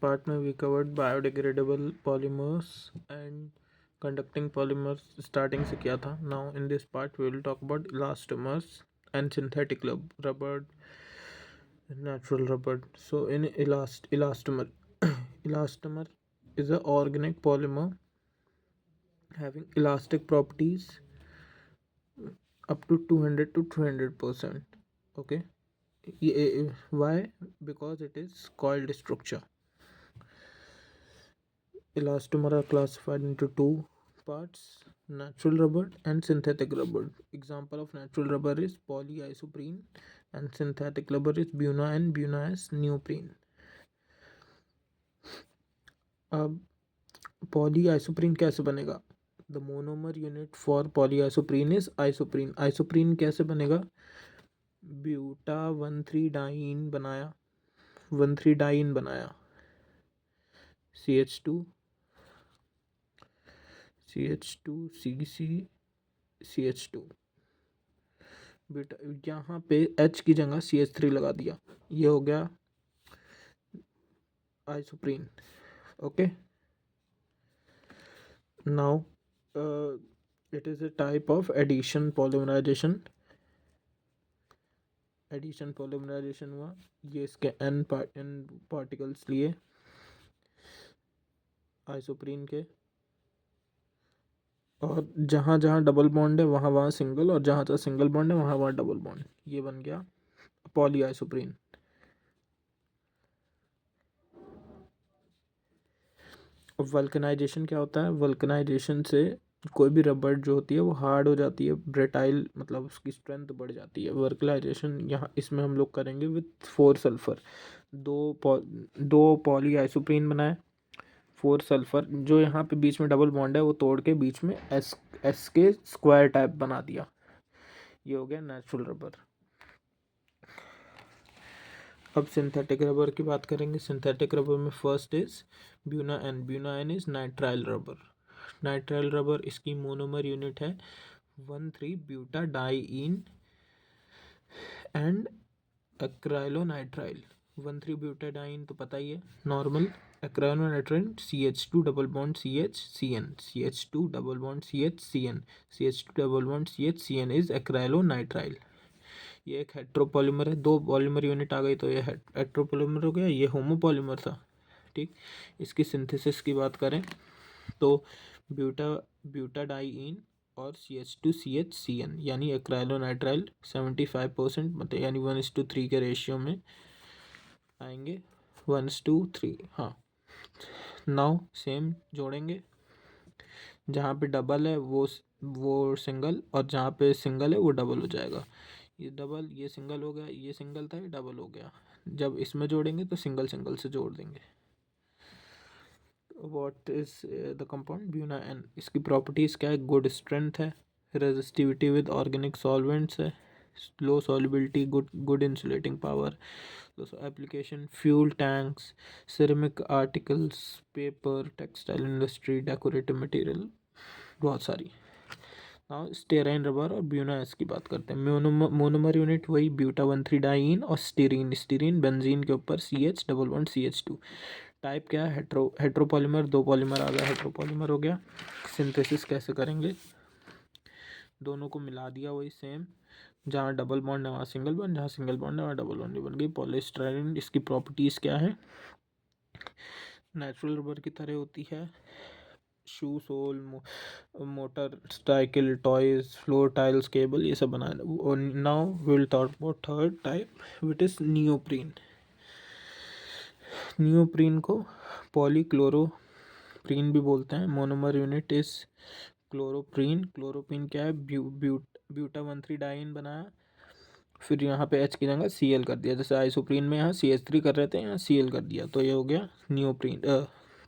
Part में we covered biodegradable polymers and conducting polymers starting से किया था. Now in this part we will talk about elastomers and synthetic rubber, natural rubber. So in elastomer, elastomer is an organic polymer having elastic properties up to 200 to 300%. Okay. Why? Because it is coiled structure. Elastomer are classified into two parts: natural rubber and synthetic rubber. Example of natural rubber is polyisoprene, and synthetic rubber is buna and buna-S neoprene. अब polyisoprene कैसे बनेगा? The monomer unit for polyisoprene is isoprene. Isoprene कैसे बनेगा? Buta 1,3-डाइन बनाया, 1,3-डाइन बनाया, CH2 CC CH2 बेटा यहाँ पे H की जगह CH3 लगा दिया, ये हो गया isoprene. Okay. Now it is a type of addition polymerization. Addition polymerisation हुआ, ये इसके n पार्टिकल्स लिए आइसोप्रीन के, और जहाँ जहाँ डबल बॉन्ड है वहाँ वहाँ सिंगल, और जहाँ जहाँ सिंगल बॉन्ड है वहाँ वहाँ डबल बॉन्ड. ये बन गया पॉली आइसोप्रीन. अब वल्कनाइजेशन क्या होता है? वल्कनाइजेशन से कोई भी रबड़ जो होती है वो हार्ड हो जाती है, ब्रेटाइल, मतलब उसकी स्ट्रेंथ बढ़ जाती है. वल्कनाइजेशन यहाँ इसमें हम लोग करेंगे विथ 4 सल्फर. दो पॉली आइसोप्रीन बनाए, 4 सल्फर, जो यहाँ पे बीच में डबल बॉन्ड है वो तोड़ के बीच में एस के स्क्वायर टाइप बना दिया. ये हो गया नेचुरल रबर. अब सिंथेटिक रबर की बात करेंगे. सिंथेटिक रबर में first is Buna N. Buna N is nitrile rubber. Nitrile rubber, इसकी मोनोमर यूनिट है 1,3-ब्यूटा-डाइईन एंड एक्राइलोनाइट्राइल. 1,3-ब्यूटाडाइन तो पता ही है, normal. Acrylonitrile CH2 double bond CH CH2 double bond CH2 double bond CN is acrylonitrile. ये एक heteropolymer है. दो पॉलीमर यूनिट आ गई तो ये हेट्रोपॉलीमर हो गया. ये होमोपॉलीमर था. ठीक. इसकी सिंथेसिस की बात करें तो ब्यूटाडाइईन और CH2CHCN यानी एक्राइलोनाइट्राइल 75%, मतलब यानी 1:3 के रेशियो में आएंगे. 1:3. हाँ. नाउ सेम जोड़ेंगे, जहाँ पे डबल है वो सिंगल, और जहाँ पे सिंगल है वो डबल हो जाएगा. ये डबल, ये सिंगल हो गया, ये सिंगल था, ये डबल हो गया. जब इसमें जोड़ेंगे तो सिंगल सिंगल से जोड़ देंगे. What is the compound Buna N. इसकी प्रॉपर्टीज़ क्या है? गुड स्ट्रेंथ है, रेजिस्टिविटी विद ऑर्गेनिक सॉल्वेंट्स है, low solubility, good insulating power. Application fuel tanks, ceramic articles, paper, textile industry, decorative material, बहुत सारी. नाउ स्टेराइन रबर और Buna S की बात करते हैं. मोनोमर यूनिट वही ब्यूटा 1,3-डाइईन और स्टीरीन बेंजीन के ऊपर CH double bond CH2. Type क्या है? हेट्रोपॉलीमर. दो पॉलीमर आ गया, हेट्रोपॉलीमर हो गया. सिंथेसिस कैसे करेंगे? दोनों को मिला दिया, वही सेम. जहाँ डबल बॉन्ड है वहाँ सिंगल बॉन्ड, जहाँ सिंगल बॉन्ड है वहाँ डबल बॉन्ड बन गई पॉलीस्टाइरीन. इसकी प्रॉपर्टीज़ क्या है? नेचुरल रबर की तरह होती है. Shoe sole, motorcycle, toys, floor tiles, cable, ये सब बनाया. Now will talk about third type, which is neoprene. Neoprene को पॉलीक्लोरोप्रीन भी बोलते हैं. Monomer unit is chloroprene. Chloroprene क्या है? ब्यूटा 1,3-डाइईन बनाया, फिर यहाँ पे H की जगह Cl कर दिया. जैसे आइसोप्रीन में यहाँ CH3 कर रहे थे, यहाँ Cl कर दिया, तो ये हो गया नियोप्रीन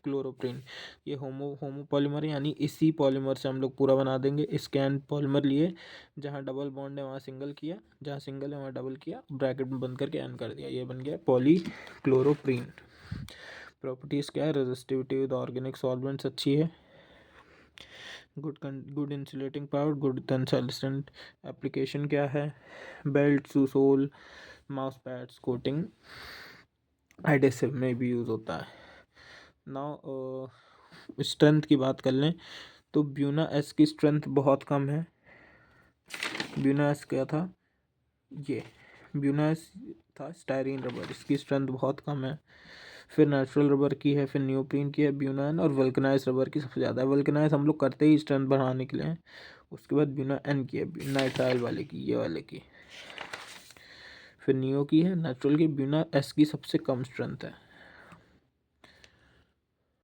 क्लोरोप्रीन. ये होमोपॉलीमर है, यानी इसी पॉलीमर से हम लोग पूरा बना देंगे. स्कैन पॉलीमर लिए, जहाँ डबल बॉन्ड है वहाँ सिंगल किया, जहाँ सिंगल है वहाँ डबल किया, ब्रैकेट में बंद करके एन कर दिया, ये बन गया पॉलीक्लोरोप्रीन. प्रॉपर्टीज़ क्या है? रेजिस्टिविटी विद ऑर्गेनिक सॉल्वेंट्स अच्छी है, good insulating power, good tensile strength. Application क्या है? Belt, sole, mouse pads, coating, adhesive में भी यूज़ होता है. नाउ स्ट्रेंथ की बात कर लें तो ब्यूना एस की स्ट्रेंथ बहुत कम है। ब्यूना एस क्या था, ये ब्यूना एस था स्टायरीन रबर, इसकी स्ट्रेंथ बहुत कम है। फिर नेचुरल रबर की है, फिर नियोप्रीन की है, ब्यूना एन और वल्कनाइज रबर की सबसे ज़्यादा है। वल्कनाइज हम लोग करते ही स्ट्रेंथ बढ़ाने के लिए हैं। उसके बाद ब्यूना एन की है, नाइट्राइल वाले की, ये वाले की। फिर नियो की है, नेचुरल की, ब्यूना एस की सबसे कम स्ट्रेंथ है।